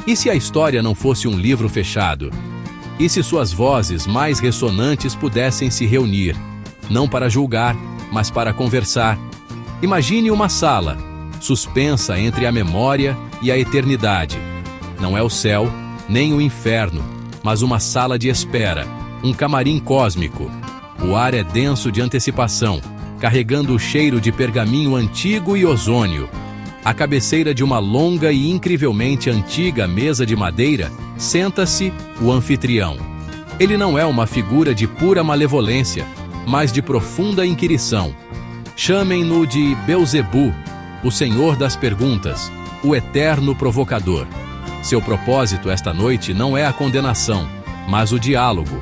E se a história não fosse um livro fechado? E se suas vozes mais ressonantes pudessem se reunir, não para julgar, mas para conversar? Imagine uma sala, suspensa entre a memória e a eternidade. Não é o céu, nem o inferno, mas uma sala de espera, um camarim cósmico. O ar é denso de antecipação, carregando o cheiro de pergaminho antigo e ozônio. À cabeceira de uma longa e incrivelmente antiga mesa de madeira, senta-se o anfitrião. Ele não é uma figura de pura malevolência, mas de profunda inquirição. Chamem-no de Belzebu, o senhor das perguntas, o eterno provocador. Seu propósito esta noite não é a condenação, mas o diálogo.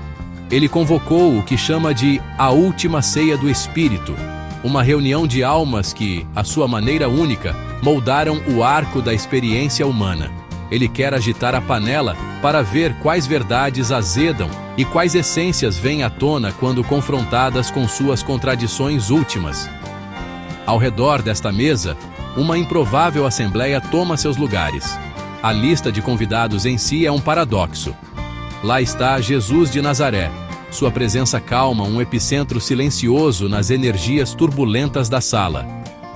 Ele convocou o que chama de a última ceia do Espírito, uma reunião de almas que, à sua maneira única, moldaram o arco da experiência humana. Ele quer agitar a panela para ver quais verdades azedam e quais essências vêm à tona quando confrontadas com suas contradições últimas. Ao redor desta mesa, uma improvável assembleia toma seus lugares. A lista de convidados em si é um paradoxo. Lá está Jesus de Nazaré. Sua presença calma um epicentro silencioso nas energias turbulentas da sala.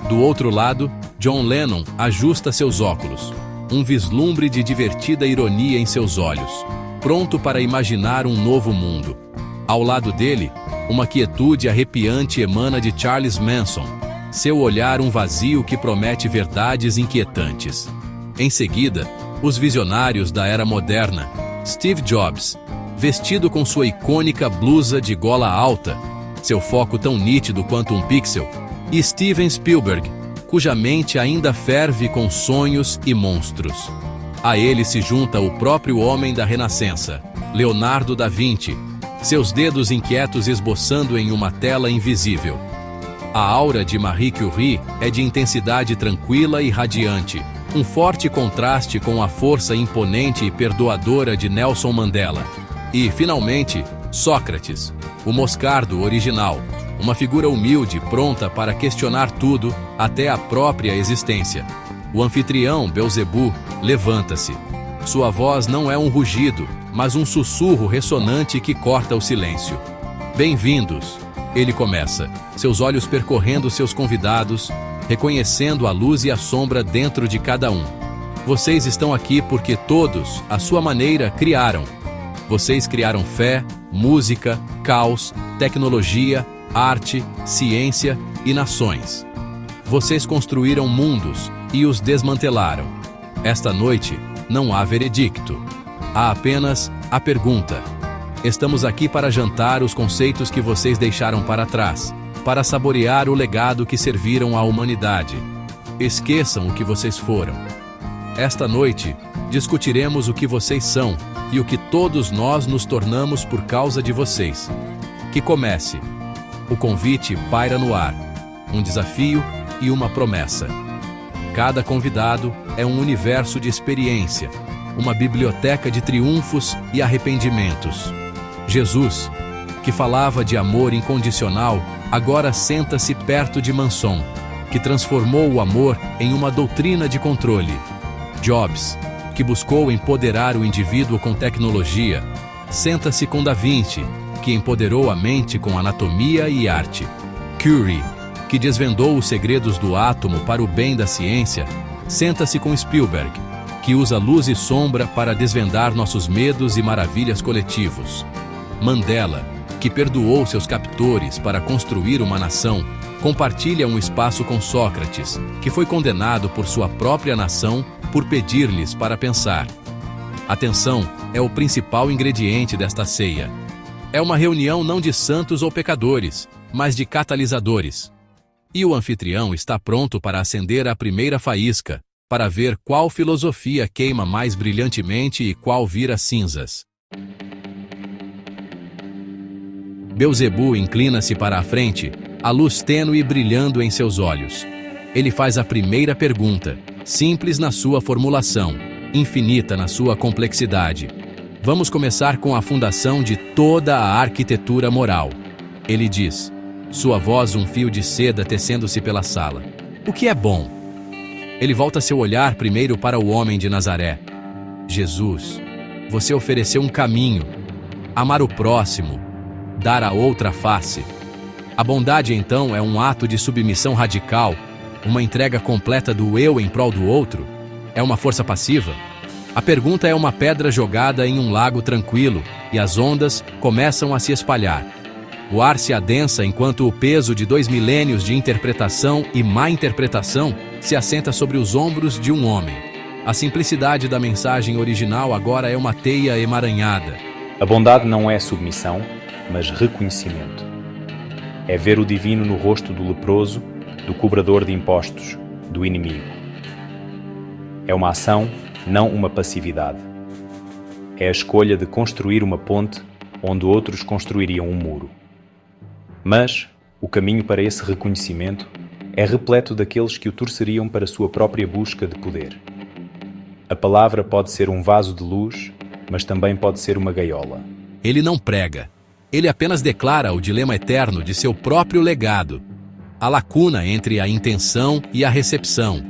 Do outro lado, John Lennon ajusta seus óculos. Um vislumbre de divertida ironia em seus olhos, pronto para imaginar um novo mundo. Ao lado dele, uma quietude arrepiante emana de Charles Manson, seu olhar um vazio que promete verdades inquietantes. Em seguida, os visionários da era moderna, Steve Jobs, vestido com sua icônica blusa de gola alta, seu foco tão nítido quanto um pixel, e Steven Spielberg, cuja mente ainda ferve com sonhos e monstros. A ele se junta o próprio homem da Renascença, Leonardo da Vinci, seus dedos inquietos esboçando em uma tela invisível. A aura de Marie Curie é de intensidade tranquila e radiante, um forte contraste com a força imponente e perdoadora de Nelson Mandela. E, finalmente, Sócrates, o Moscardo original, uma figura humilde pronta para questionar tudo, até a própria existência. O anfitrião, Belzebu, levanta-se. Sua voz não é um rugido, mas um sussurro ressonante que corta o silêncio. Bem-vindos, ele começa, seus olhos percorrendo seus convidados, reconhecendo a luz e a sombra dentro de cada um. Vocês estão aqui porque todos, à sua maneira, criaram. Vocês criaram fé, música, caos, tecnologia, arte, ciência e nações. Vocês construíram mundos e os desmantelaram. Esta noite não há veredicto. Há apenas a pergunta. Estamos aqui para jantar os conceitos que vocês deixaram para trás, para saborear o legado que serviram à humanidade. Esqueçam o que vocês foram. Esta noite, discutiremos o que vocês são e o que todos nós nos tornamos por causa de vocês. Que comece. O convite paira no ar, um desafio e uma promessa. Cada convidado é um universo de experiência, uma biblioteca de triunfos e arrependimentos. Jesus, que falava de amor incondicional, agora senta-se perto de Manson, que transformou o amor em uma doutrina de controle. Jobs, que buscou empoderar o indivíduo com tecnologia, senta-se com Da Vinci, que empoderou a mente com anatomia e arte. Curie, que desvendou os segredos do átomo para o bem da ciência, senta-se com Spielberg, que usa luz e sombra para desvendar nossos medos e maravilhas coletivos. Mandela, que perdoou seus captores para construir uma nação, compartilha um espaço com Sócrates, que foi condenado por sua própria nação por pedir-lhes para pensar. Atenção é o principal ingrediente desta ceia. É uma reunião não de santos ou pecadores, mas de catalisadores. E o anfitrião está pronto para acender a primeira faísca, para ver qual filosofia queima mais brilhantemente e qual vira cinzas. Belzebu inclina-se para a frente, a luz tênue brilhando em seus olhos. Ele faz a primeira pergunta, simples na sua formulação, infinita na sua complexidade. Vamos começar com a fundação de toda a arquitetura moral. Ele diz, sua voz um fio de seda tecendo-se pela sala. O que é bom? Ele volta seu olhar primeiro para o homem de Nazaré. Jesus, você ofereceu um caminho, amar o próximo, dar a outra face. A bondade, então, é um ato de submissão radical, uma entrega completa do eu em prol do outro? É uma força passiva? A pergunta é uma pedra jogada em um lago tranquilo e as ondas começam a se espalhar. O ar se adensa enquanto o peso de 2 milênios de interpretação e má interpretação se assenta sobre os ombros de um homem. A simplicidade da mensagem original agora é uma teia emaranhada. A bondade não é submissão, mas reconhecimento. É ver o divino no rosto do leproso, do cobrador de impostos, do inimigo. É uma ação, não uma passividade. É a escolha de construir uma ponte onde outros construiriam um muro. Mas o caminho para esse reconhecimento é repleto daqueles que o torceriam para sua própria busca de poder. A palavra pode ser um vaso de luz, mas também pode ser uma gaiola. Ele não prega. Ele apenas declara o dilema eterno de seu próprio legado. A lacuna entre a intenção e a recepção.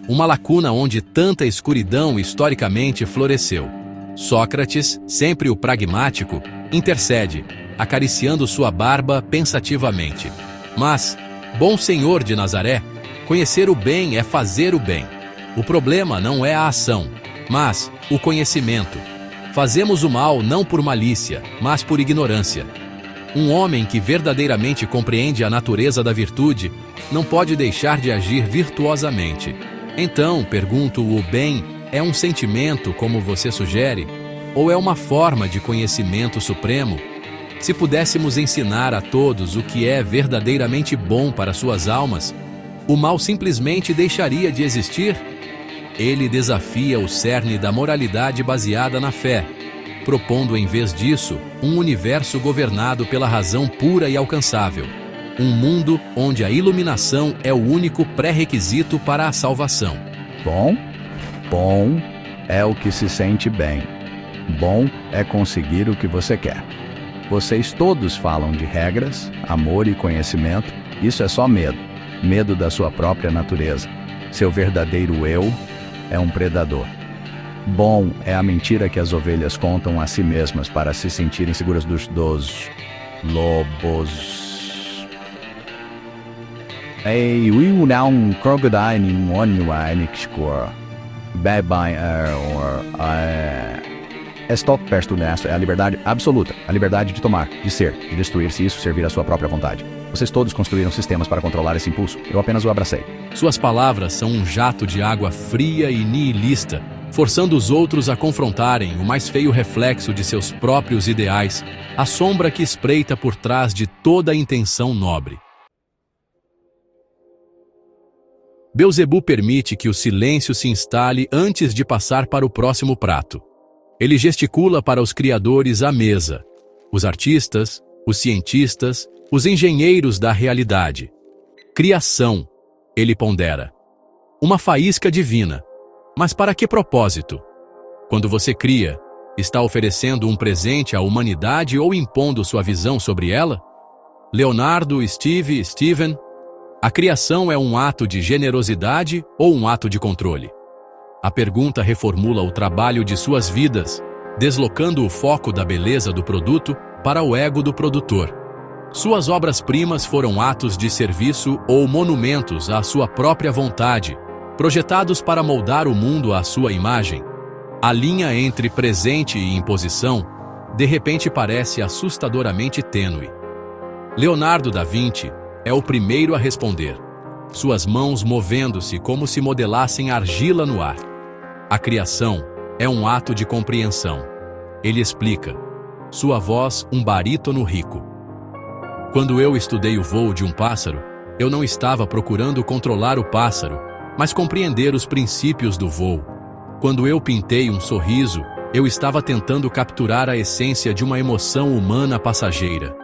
Uma lacuna onde tanta escuridão historicamente floresceu. Sócrates, sempre o pragmático, intercede, acariciando sua barba pensativamente. Mas, bom Senhor de Nazaré, conhecer o bem é fazer o bem. O problema não é a ação, mas o conhecimento. Fazemos o mal não por malícia, mas por ignorância. Um homem que verdadeiramente compreende a natureza da virtude não pode deixar de agir virtuosamente. Então, pergunto, o bem é um sentimento, como você sugere, ou é uma forma de conhecimento supremo? Se pudéssemos ensinar a todos o que é verdadeiramente bom para suas almas, o mal simplesmente deixaria de existir? Ele desafia o cerne da moralidade baseada na fé, propondo em vez disso um universo governado pela razão pura e alcançável. Um mundo onde a iluminação é o único pré-requisito para a salvação. Bom é o que se sente bem. Bom é conseguir o que você quer. Vocês todos falam de regras, amor e conhecimento. Isso é só medo. Medo da sua própria natureza. Seu verdadeiro eu é um predador. Bom é a mentira que as ovelhas contam a si mesmas para se sentirem seguras dos lobos. Ei, will now crocodile in one you score. Bye bye Stop perto nessa é a liberdade absoluta, a liberdade de tomar, de ser, de destruir se isso servir à sua própria vontade. Vocês todos construíram sistemas para controlar esse impulso, eu apenas o abracei. Suas palavras são um jato de água fria e nihilista, forçando os outros a confrontarem o mais feio reflexo de seus próprios ideais, a sombra que espreita por trás de toda a intenção nobre. Beelzebub permite que o silêncio se instale antes de passar para o próximo prato. Ele gesticula para os criadores à mesa, os artistas, os cientistas, os engenheiros da realidade. Criação, ele pondera. Uma faísca divina. Mas para que propósito? Quando você cria, está oferecendo um presente à humanidade ou impondo sua visão sobre ela? Leonardo, Steven, a criação é um ato de generosidade ou um ato de controle? A pergunta reformula o trabalho de suas vidas, deslocando o foco da beleza do produto para o ego do produtor. Suas obras-primas foram atos de serviço ou monumentos à sua própria vontade, projetados para moldar o mundo à sua imagem. A linha entre presente e imposição, de repente parece assustadoramente tênue. Leonardo da Vinci é o primeiro a responder, suas mãos movendo-se como se modelassem argila no ar. A criação é um ato de compreensão. Ele explica, sua voz um barítono rico. Quando eu estudei o voo de um pássaro, eu não estava procurando controlar o pássaro, mas compreender os princípios do voo. Quando eu pintei um sorriso, eu estava tentando capturar a essência de uma emoção humana passageira.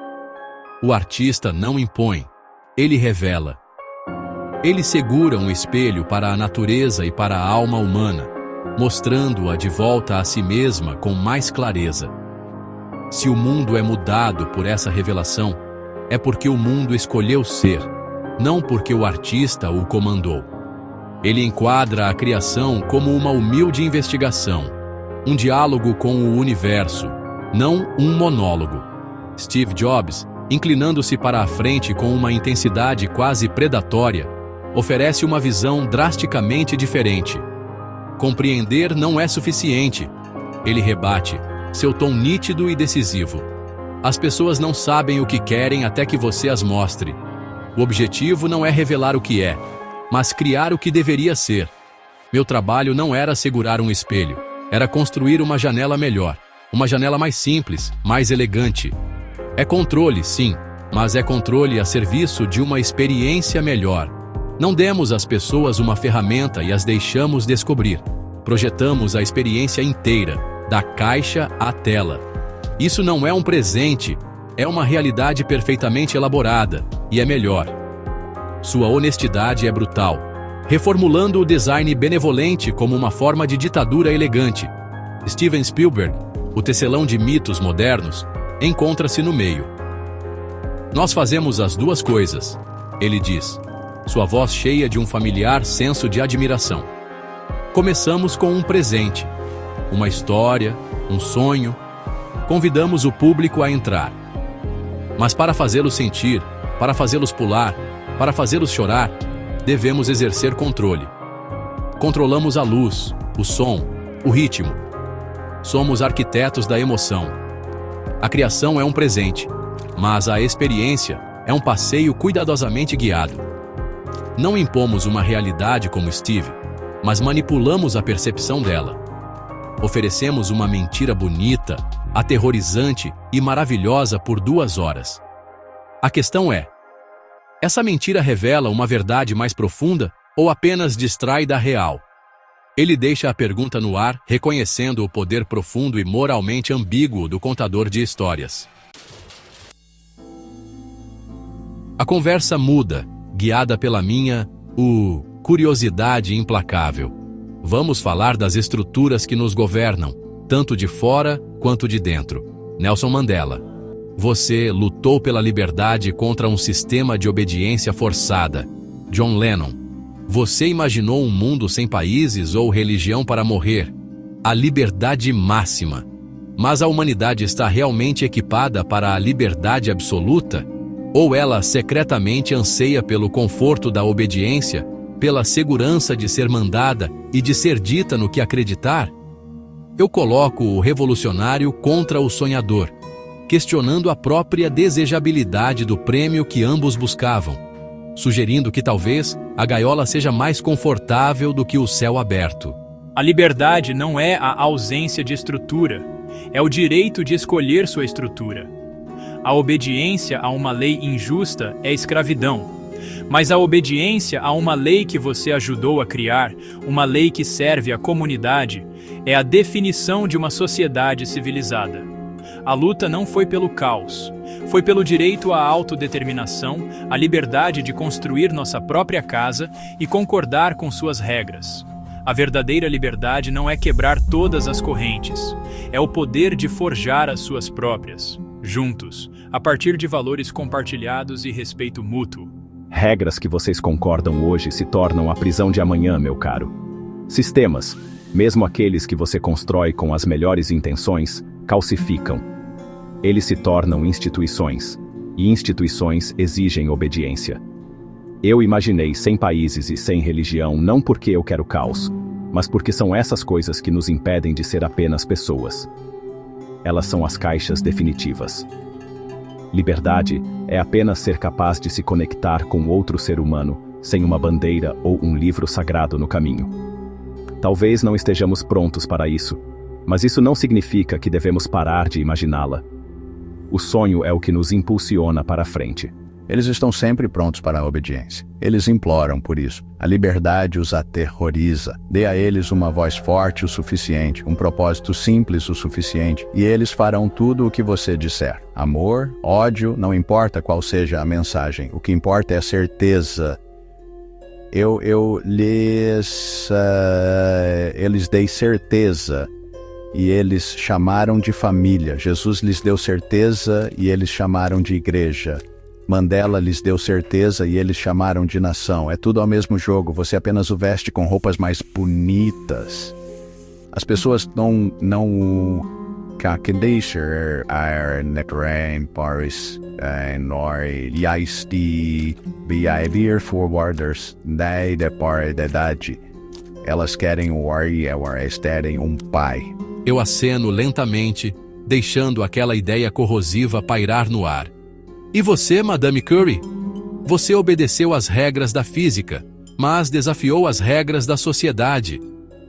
O artista não impõe, ele revela. Ele segura um espelho para a natureza e para a alma humana, mostrando-a de volta a si mesma com mais clareza. Se o mundo é mudado por essa revelação, é porque o mundo escolheu ser, não porque o artista o comandou. Ele enquadra a criação como uma humilde investigação, um diálogo com o universo, não um monólogo. Steve Jobs, inclinando-se para a frente com uma intensidade quase predatória, oferece uma visão drasticamente diferente. Compreender não é suficiente. Ele rebate, seu tom nítido e decisivo. As pessoas não sabem o que querem até que você as mostre. O objetivo não é revelar o que é, mas criar o que deveria ser. Meu trabalho não era segurar um espelho, era construir uma janela melhor, uma janela mais simples, mais elegante. É controle, sim, mas é controle a serviço de uma experiência melhor. Não demos às pessoas uma ferramenta e as deixamos descobrir. Projetamos a experiência inteira, da caixa à tela. Isso não é um presente, é uma realidade perfeitamente elaborada, e é melhor. Sua honestidade é brutal, reformulando o design benevolente como uma forma de ditadura elegante. Steven Spielberg, o tecelão de mitos modernos, encontra-se no meio. Nós fazemos as duas coisas, ele diz, sua voz cheia de um familiar senso de admiração. Começamos com um presente, uma história, um sonho. Convidamos o público a entrar. Mas para fazê-los sentir, para fazê-los pular, para fazê-los chorar, devemos exercer controle. Controlamos a luz, o som, o ritmo. Somos arquitetos da emoção. A criação é um presente, mas a experiência é um passeio cuidadosamente guiado. Não impomos uma realidade como Steve, mas manipulamos a percepção dela. Oferecemos uma mentira bonita, aterrorizante e maravilhosa por 2 horas. A questão é: essa mentira revela uma verdade mais profunda ou apenas distrai da real? Ele deixa a pergunta no ar, reconhecendo o poder profundo e moralmente ambíguo do contador de histórias. A conversa muda, guiada pela minha, curiosidade implacável. Vamos falar das estruturas que nos governam, tanto de fora quanto de dentro. Nelson Mandela. Você lutou pela liberdade contra um sistema de obediência forçada. John Lennon. Você imaginou um mundo sem países ou religião para morrer. A liberdade máxima. Mas a humanidade está realmente equipada para a liberdade absoluta? Ou ela secretamente anseia pelo conforto da obediência, pela segurança de ser mandada e de ser dita no que acreditar? Eu coloco o revolucionário contra o sonhador, questionando a própria desejabilidade do prêmio que ambos buscavam, sugerindo que talvez a gaiola seja mais confortável do que o céu aberto. A liberdade não é a ausência de estrutura, é o direito de escolher sua estrutura. A obediência a uma lei injusta é escravidão, mas a obediência a uma lei que você ajudou a criar, uma lei que serve à comunidade, é a definição de uma sociedade civilizada. A luta não foi pelo caos, foi pelo direito à autodeterminação, a liberdade de construir nossa própria casa e concordar com suas regras. A verdadeira liberdade não é quebrar todas as correntes, é o poder de forjar as suas próprias, juntos, a partir de valores compartilhados e respeito mútuo. Regras que vocês concordam hoje se tornam a prisão de amanhã, meu caro. Sistemas, mesmo aqueles que você constrói com as melhores intenções, calcificam. Eles se tornam instituições, e instituições exigem obediência. Eu imaginei 100 países e 100 religião não porque eu quero caos, mas porque são essas coisas que nos impedem de ser apenas pessoas. Elas são as caixas definitivas. Liberdade é apenas ser capaz de se conectar com outro ser humano, sem uma bandeira ou um livro sagrado no caminho. Talvez não estejamos prontos para isso, mas isso não significa que devemos parar de imaginá-la. O sonho é o que nos impulsiona para a frente. Eles estão sempre prontos para a obediência. Eles imploram por isso. A liberdade os aterroriza. Dê a eles uma voz forte o suficiente, um propósito simples o suficiente, e eles farão tudo o que você disser. Amor, ódio, não importa qual seja a mensagem. O que importa é a certeza. Eles dei certeza, e eles chamaram de família. Jesus lhes deu certeza, e eles chamaram de igreja. Mandela lhes deu certeza e eles chamaram de nação. É tudo ao mesmo jogo, você apenas o veste com roupas mais bonitas. As pessoas não deixar a netrem pares nor jaisti behavior forwarders da idade. Elas querem terem pai. Eu aceno lentamente, deixando aquela ideia corrosiva pairar no ar. E você, Madame Curie? Você obedeceu às regras da física, mas desafiou as regras da sociedade.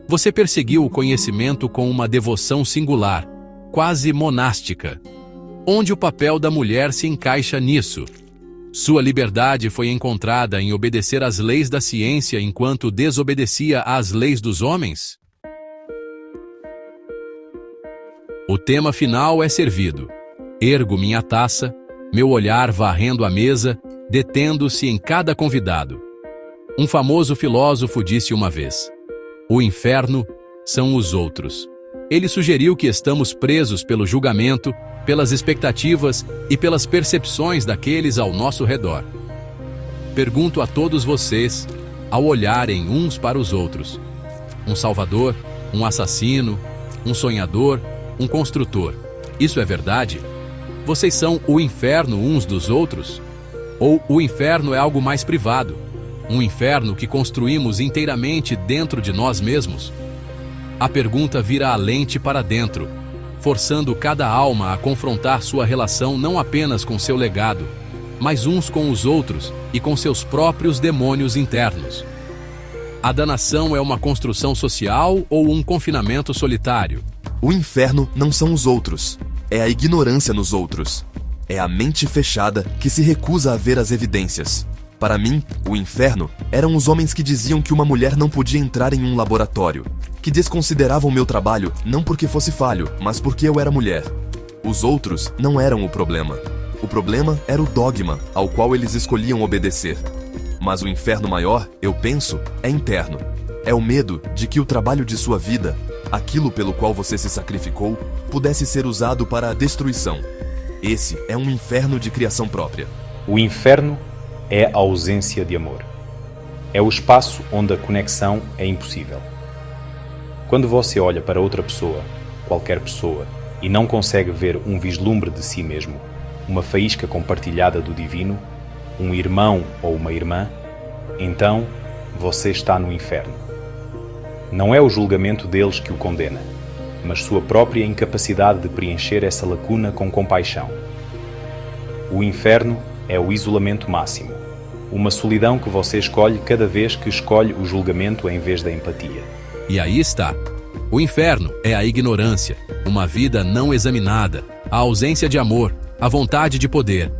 Você perseguiu o conhecimento com uma devoção singular, quase monástica. Onde o papel da mulher se encaixa nisso? Sua liberdade foi encontrada em obedecer às leis da ciência enquanto desobedecia às leis dos homens? O tema final é servido. Ergo minha taça, meu olhar varrendo a mesa, detendo-se em cada convidado. Um famoso filósofo disse uma vez: o inferno são os outros. Ele sugeriu que estamos presos pelo julgamento, pelas expectativas e pelas percepções daqueles ao nosso redor. Pergunto a todos vocês, ao olharem uns para os outros: um salvador, um assassino, um sonhador, um construtor. Isso é verdade? Vocês são o inferno uns dos outros? Ou o inferno é algo mais privado? Um inferno que construímos inteiramente dentro de nós mesmos? A pergunta vira a lente para dentro, forçando cada alma a confrontar sua relação não apenas com seu legado, mas uns com os outros e com seus próprios demônios internos. A danação é uma construção social ou um confinamento solitário? O inferno não são os outros, é a ignorância nos outros. É a mente fechada que se recusa a ver as evidências. Para mim, o inferno eram os homens que diziam que uma mulher não podia entrar em um laboratório, que desconsideravam meu trabalho não porque fosse falho, mas porque eu era mulher. Os outros não eram o problema. O problema era o dogma ao qual eles escolhiam obedecer. Mas o inferno maior, eu penso, é interno. É o medo de que o trabalho de sua vida, aquilo pelo qual você se sacrificou, pudesse ser usado para a destruição. Esse é um inferno de criação própria. O inferno é a ausência de amor. É o espaço onde a conexão é impossível. Quando você olha para outra pessoa, qualquer pessoa, e não consegue ver um vislumbre de si mesmo, uma faísca compartilhada do divino, um irmão ou uma irmã, então você está no inferno. Não é o julgamento deles que o condena, mas sua própria incapacidade de preencher essa lacuna com compaixão. O inferno é o isolamento máximo, uma solidão que você escolhe cada vez que escolhe o julgamento em vez da empatia. E aí está. O inferno é a ignorância, uma vida não examinada, a ausência de amor, a vontade de poder.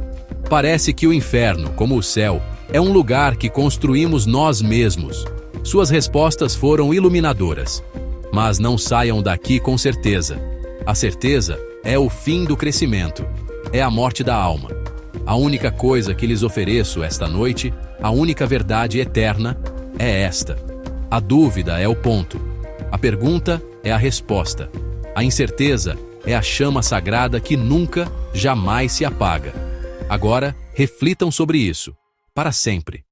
Parece que o inferno, como o céu, é um lugar que construímos nós mesmos. Suas respostas foram iluminadoras. Mas não saiam daqui com certeza. A certeza é o fim do crescimento, é a morte da alma. A única coisa que lhes ofereço esta noite, a única verdade eterna, é esta. A dúvida é o ponto. A pergunta é a resposta. A incerteza é a chama sagrada que nunca, jamais se apaga. Agora, reflitam sobre isso, para sempre.